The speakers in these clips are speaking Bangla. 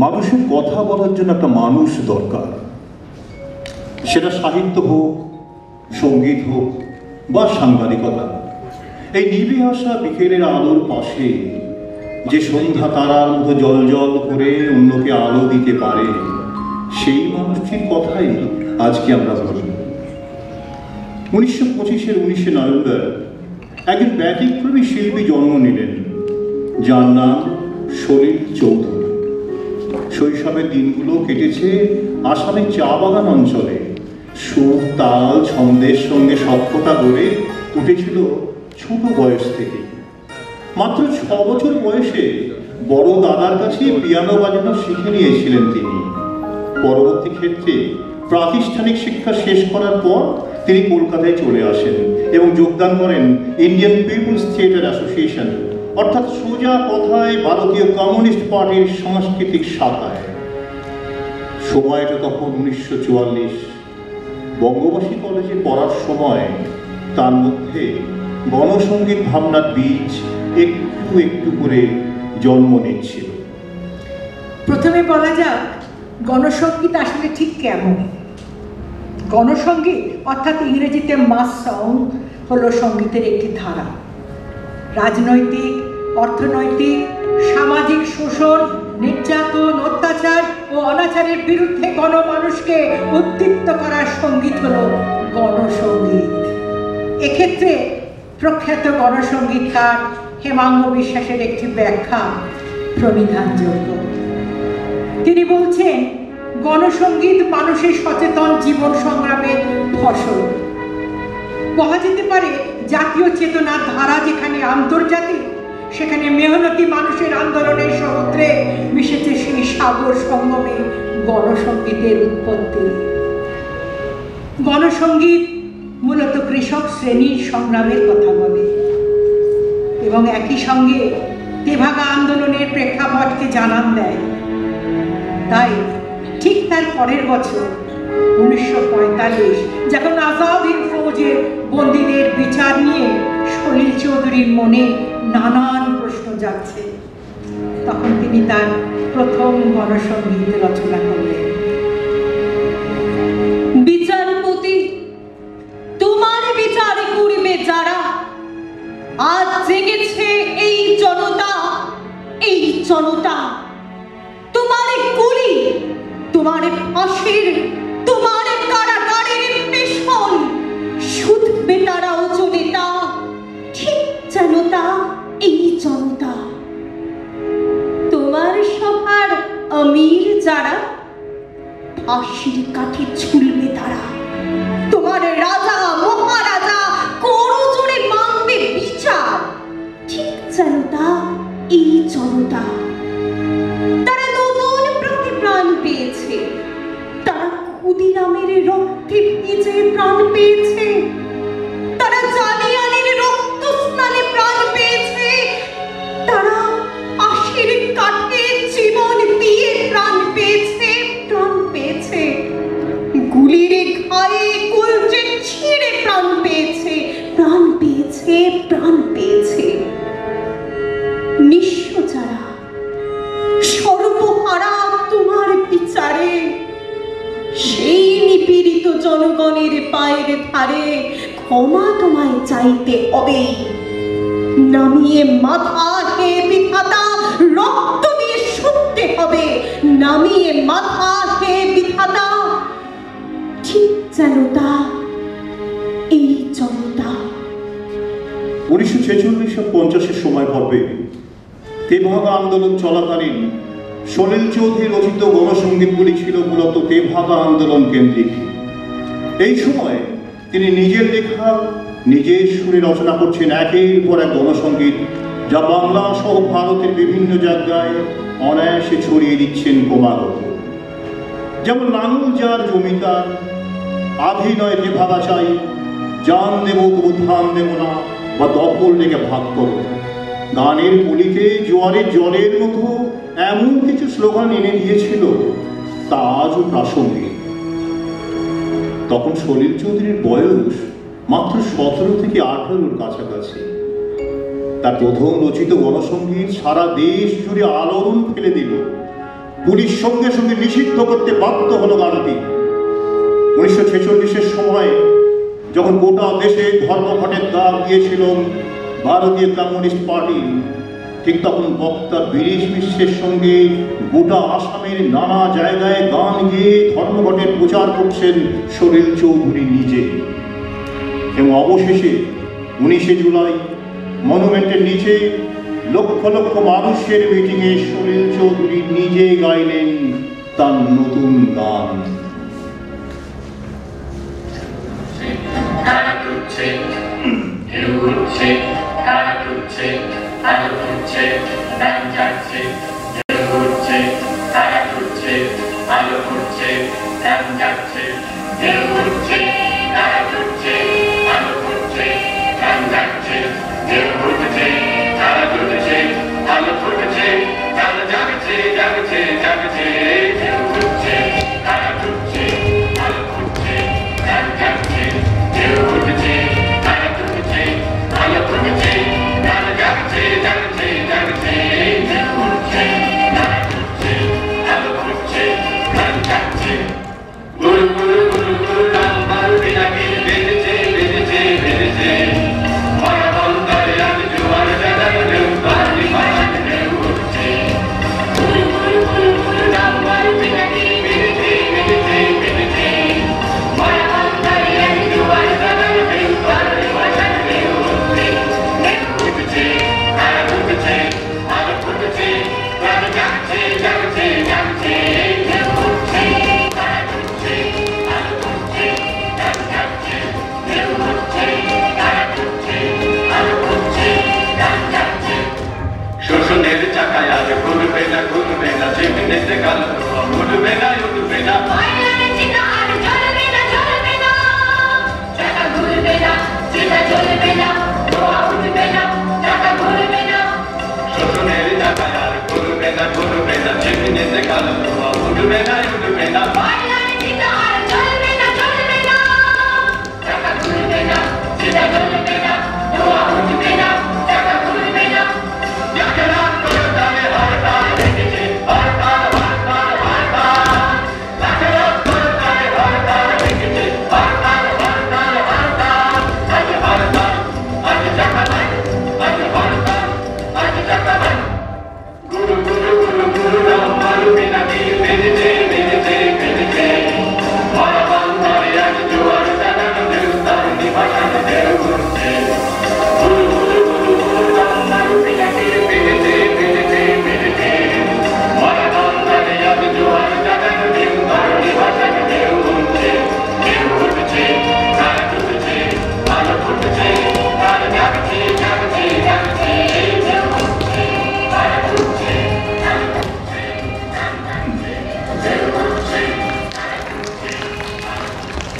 মানুষের কথা বলার জন্য একটা মানুষ দরকার, সেটা সাহিত্য হোক, সঙ্গীত হোক বা সাংবাদিকতা। এই নিভে আসা বিকেলের আলোর পাশে যে সন্ধ্যা তারার মতো জল জল করে অন্যকে আলো দিতে পারে, সেই মানুষটির কথাই আজকে আমরা বলি। 1925-এর 19শে নভেম্বর একজন ব্যতিক্রমী শিল্পী জন্ম নিলেন, যার নাম সলিল চৌধুরী। শৈশবের দিনগুলো কেটেছে আসামের চা বাগান অঞ্চলে। সুর, তাল, ছন্দের সঙ্গে সখ্যতা গড়ে উঠেছিল ছোট বয়স থেকে। মাত্র 6 বছর বয়সে বড় দাদার কাছে পিয়ানো বাজানো শিখে নিয়েছিলেন তিনি। পরবর্তী ক্ষেত্রে প্রাতিষ্ঠানিক শিক্ষা শেষ করার পর তিনি কলকাতায় চলে আসেন এবং যোগদান করেন ইন্ডিয়ান পিপলস থিয়েটার অ্যাসোসিয়েশন, অর্থাৎ সোজা কথায় ভারতীয় কমিউনিস্ট পার্টির সাংস্কৃতিক শাখায়। সময়টা তখন 1944। বঙ্গবাসী কলেজে পড়ার সময় তার মধ্যে গণসঙ্গীত ভাবনার বীজ একটু একটু করে জন্ম নিচ্ছিল। প্রথমে বলা যাক গণসঙ্গীত আসলে ঠিক কেমন। গণসঙ্গীত অর্থাৎ ইংরেজিতে মাস সং হলো সঙ্গীতের একটি ধারা। রাজনৈতিক, অর্থনৈতিক, সামাজিক শোষণ, নির্যাতন, অত্যাচার ও অনাচারের বিরুদ্ধে গণমানুষকে উদ্দীপ্ত করার সঙ্গীত হলো গণসঙ্গীত। এক্ষেত্রে প্রখ্যাত গণসঙ্গীতকার হেমাঙ্গ বিশ্বাসের একটি ব্যাখ্যা প্রণিধানযোগ্য। তিনি বলছেন, গণসঙ্গীত মানুষের সচেতন জীবন সংগ্রামের ফসল। বলা যেতে পারে জাতীয় চেতনার ধারা যেখানে আন্তর্জাতিক, সেখানে মেহনতি মানুষের আন্দোলনের সমুদ্রে মিশেছে সেই সাগর সঙ্গমে গণসঙ্গীতের উৎপত্তি। গণসঙ্গীত মূলত কৃষক শ্রেণীর সংগ্রামের কথা বলে এবং একই সঙ্গে তেভাগা আন্দোলনের প্রেক্ষাপটকে জানান দেয়। তাই ঠিক তার পরের বছর 1945 যখন আজাদ হিন্দ ফৌজের বন্দীদের বিচার নিয়ে সলিল চৌধুরীর মনে নানান প্রশ্ন জাগছে, তখন তিনি তার প্রথম গণসঙ্গীত রচনা করলেন। বিচারপতি, তোমার বিচার করিবে যারা, আজ জেগেছে এই জনতা, এই জনতা। তোমার গুলি, তোমার ফাঁসির, তোমার কারাগারের পেশন শুধবে তারা ও জনিতা, ঠিক জনতা, এই জনতা। তোমার সভার আমির যারা, ফাঁসির কাঠে ঝুলবে তারা। তোমার রাজা মহারাজা করজোড়ে মানবে বিচার, ঠিক জনতা, এই জনতা। তারা নতুন প্রাণে প্রাণ পেয়েছে, তারা ক্ষুদিরামের রক্তে ভিজে প্রাণ পেয়েছে, তারা জালিয়ানের রক্ত স্নানে প্রাণ পেয়েছে, তারা আশির কাঠে জীবন দিয়ে প্রাণ পেয়েছে, প্রাণ পেয়েছে। গুলির ঘায়ে কলজে ছিঁড়ে প্রাণ পেয়েছে, প্রাণ পেয়েছে, প্রাণ পেয়েছে। নিঃস্ব যারা, সর্বহারা তোমার বিচারে, সেই নিপীড়িত জনগণের পায়ের ধারে ক্ষমা তোমায় চাইতে হবে। নামিয়ে মাথা হে বিধাতা, রক্ত দিয়ে শুনতে হবে। নামিয়ে মাথা হে বিধাতা, ঠিক জনতা, এই জনতা। 1946-50-এর সময় পর্বে তেভাগা আন্দোলন চলাকালীন সলিল চৌধুরী রচিত গণসঙ্গীতগুলি ছিল মূলত তেভাগা আন্দোলন কেন্দ্রিক। এই সময় তিনি নিজের লেখা, নিজের সুরে রচনা করছেন একের পর এক গণসঙ্গীত, যা বাংলা সহ ভারতের বিভিন্ন জায়গায় অনায়াসে ছড়িয়ে দিচ্ছেন ক্রমাগত। যেমন লাঙল যার জমিদার, আধি নয় তেভাগা চাই, জান দেব তবু ধান দেব না, বা দখল লেগে ভাগ করো। গানের কলিতে জোয়ারের জলের মতো এমন কিছু স্লোগান এনে দিয়েছিল তা আজও প্রাসঙ্গিক। তখন সলিল চৌধুরীর বয়স মাত্র 17 থেকে 18-র কাছাকাছি। তার প্রথম রচিত গণসঙ্গীত সারা দেশ জুড়ে আলোড়ন ফেলে দিল। পুলিশ সঙ্গে সঙ্গে নিষিদ্ধ করতে বাধ্য হলো গানটি। 1946-এর সময় যখন গোটা দেশে ধর্মঘটের ডাক দিয়েছিল ভারতীয় কমিউনিস্ট পার্টি, ঠিক তখন বক্তা বীরেশ মিশ্রের সঙ্গে গোটা আসামের নানা জায়গায় গান গেয়ে ধর্মঘটের প্রচার করছেন সলিল চৌধুরী নিজে। এবং অবশেষে 19শে জুলাই মনুমেন্টের নিচে লক্ষ লক্ষ মানুষের মিটিংয়ে সলিল চৌধুরী নিজে গাইলেন তার নতুন গান।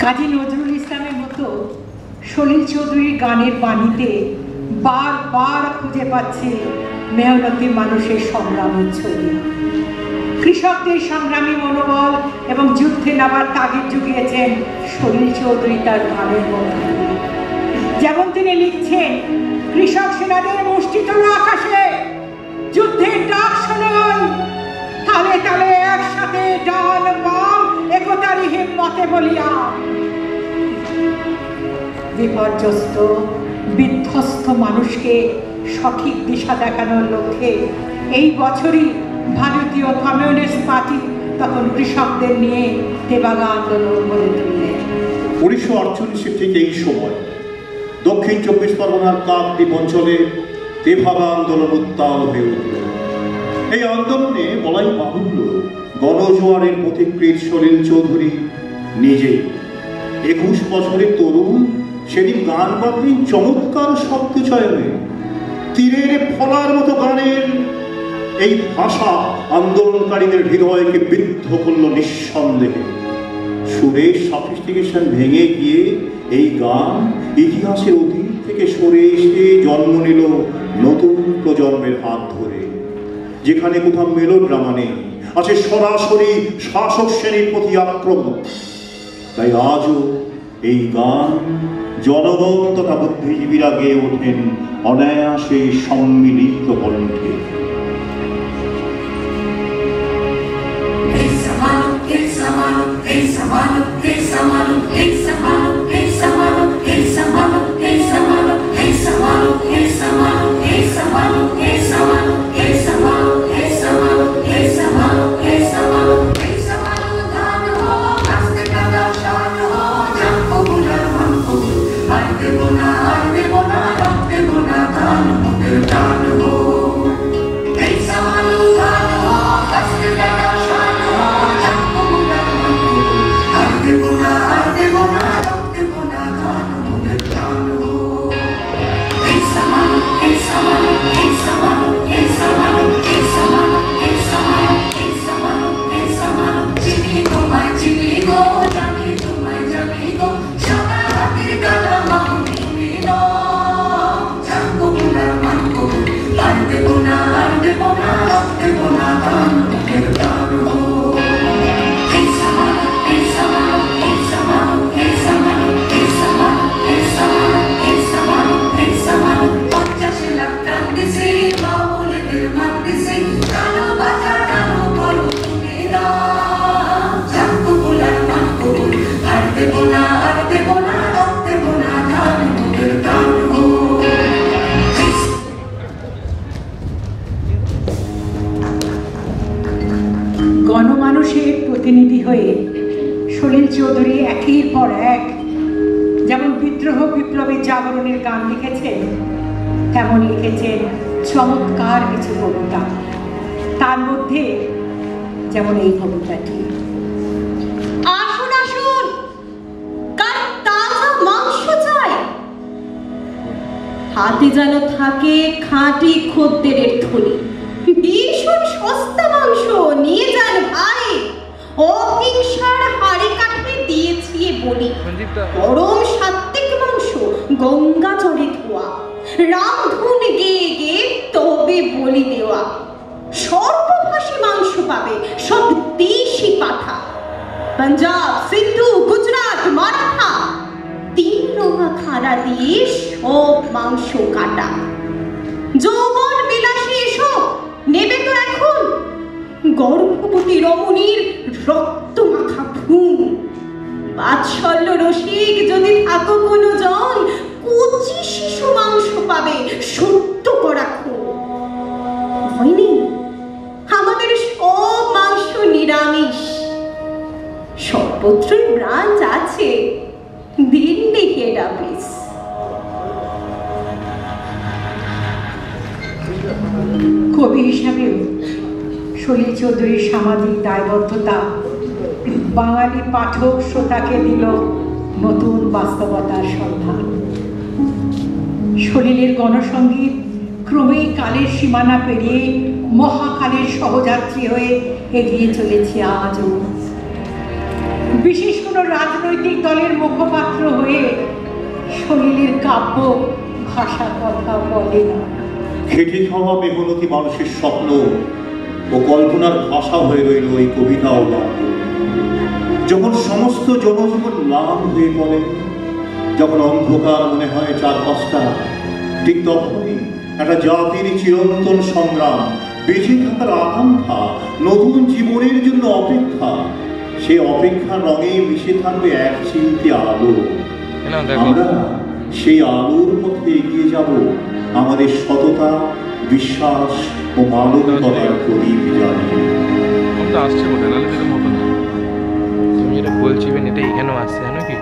কাজী নজরুল ইসলামের মতো সলিল চৌধুরীর গানের বাণীতে বারবার খুঁজে পাচ্ছে মেহনতি মানুষের সংগ্রামের ছবি। কৃষকদের সংগ্রামী মনোবল এবং যুদ্ধে নামার তাগিদ জুগিয়েছেন সলিল চৌধুরী তার গানের মধ্যে। যেমন তিনি লিখছেন, কৃষক সেনাদের মুষ্টি তোলা আকাশে যুদ্ধের ডাক শুনুন, তালে তালে একসাথে ডান বাম একতারি হিম্মতে বলিয়া। বিপর্যস্ত বিধ্বস্ত মানুষকে সঠিক দিশা দেখানোর লক্ষ্যে এই বছরই ভারতীয় কমিউনিস্ট পার্টি তখন কৃষকদের নিয়ে তেভাগা আন্দোলন গড়ে তুললেন। 1948 ঠিক এই সময় দক্ষিণ 24 পরগনার কাকদ্বীপ অঞ্চলে তেভাগা আন্দোলন উত্তাল হয়ে উঠল। এই আন্দোলনে বলাই বাহুল্য গণজোয়ারের পথিকৃৎ সলিল চৌধুরী নিজে 21 বছরের তরুণ সেদিন গান বাঁধলেন চমৎকার শব্দ চয়নে। তীরের ফলার মতো গানের এই ভাষা আন্দোলনকারীদের হৃদয়কে বিদ্ধ করল নিঃসন্দেহে। সুরের সফিস্টিকেশন ভেঙে গিয়ে এই গান ইতিহাসের অতীত থেকে সরে এসে জন্ম নিল নতুন প্রজন্মের হাত ধরে। যেখানে কোথাও মেলোড্রামা নেই, আছে সরাসরি শাসক শ্রেণীর প্রতি আক্রমণ। তাই আজও এই গান জনগণ তথা বুদ্ধিজীবীরা গেয়ে ওঠেন অনায়াসে সম্মিলিত কণ্ঠে। গণমানুষের প্রতিনিধি হয়ে সলিল চৌধুরী একের পর এক যেমন বিদ্রোহ বিপ্লবের জাগরণের গান লিখেছেন, তেমন লিখেছেন চমৎকার কিছু কবিতা। তার মধ্যে যেমন এই কবিতাটি, আসুন আসুন, কার তাজা মাংস চাই, হাতে যেন থাকে খাঁটি খদ্দেরের থলি, ভীষণ সস্তা মাংস নিয়ে যান ভাই, অহিংসার হাড়ি কাঠে দিয়েছি বলি, পরম সাত্বিক মাংস গঙ্গা জলে ধোয়া, রামধুন গেয়ে গেয়ে তবে বলি দেওয়া, সর্বভাষী মাংস পাবে সব দেশি পাঠা, পাঞ্জাব, সিন্ধু, গুজরাট, মারাঠা, 3 রঙা খাড়া দিয়ে সব মাংস কাটা, যৌবন বিলাসী এসব নেবে তো এখন, গর্ভবতী রমণীর রক্ত মাখা ভ্রূণ, বাৎসল্য রসিক যদি থাকো কোনো জন, কচি শিশু মাংস পাবে সত্য করা খুন। ভয় নেই, আমাদের সব মাংস নিরামিষ, সর্বত্রই ব্রাঞ্চ আছে, দিল্লি হেড অফিস। কবি হিসাবেও সলিল চৌধুরীর সামাজিক দায়বদ্ধতা বাঙালি পাঠক শ্রোতাকে দিল নতুন বাস্তবতার সন্ধান। সলিলের গণসঙ্গীত ক্রমেই কালের সীমানা পেরিয়ে মহাকালের সহযাত্রী হয়ে এগিয়ে চলেছে আজও। বিশেষ কোনো রাজনৈতিক দলের মুখপাত্র হয়ে সলিলের কাব্য ভাষা কথা বলে না। খেটে খাওয়া মেহনতি মানুষের স্বপ্ন ও কল্পনার ভাষা হয়ে রইল এই কবিতা ও গান। যখন সমস্ত জনজীবন ম্লান হয়ে পড়ে, যখন অন্ধকার মনে হয় চারপাশটা, ঠিক তখনই একটা জাতির চিরন্তন সংগ্রাম, বেঁচে থাকার আকাঙ্ক্ষা, নতুন জীবনের জন্য অপেক্ষা, সে অপেক্ষার রঙে মিশে থাকবে এক চিলতে আলো। আমরা সেই আলোর পথে এগিয়ে যাব আমাদের সততা, বিশ্বাস ও মানবতার প্রদীপ জ্বালিয়ে। আসছে বলে নাহলে যেটা মতো না, তুমি যেটা বলছিবেন এটা এখানেও আসছে, জানো কি?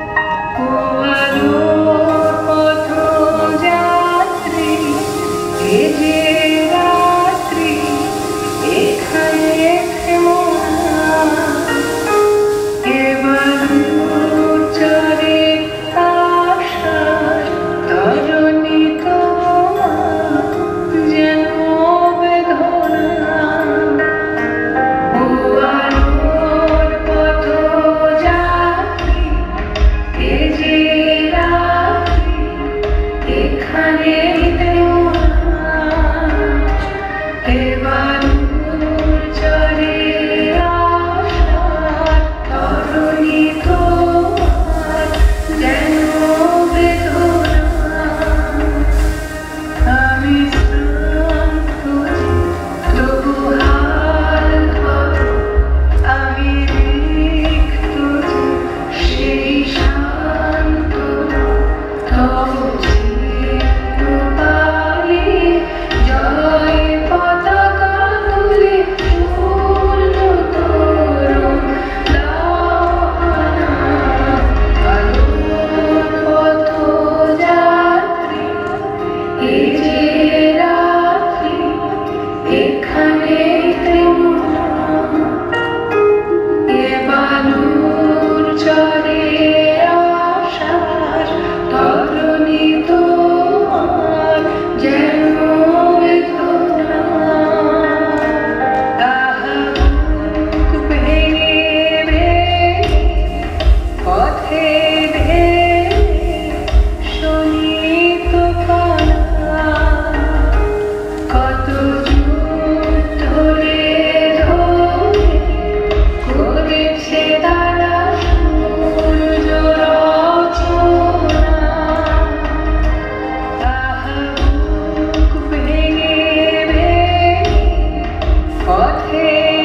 পথে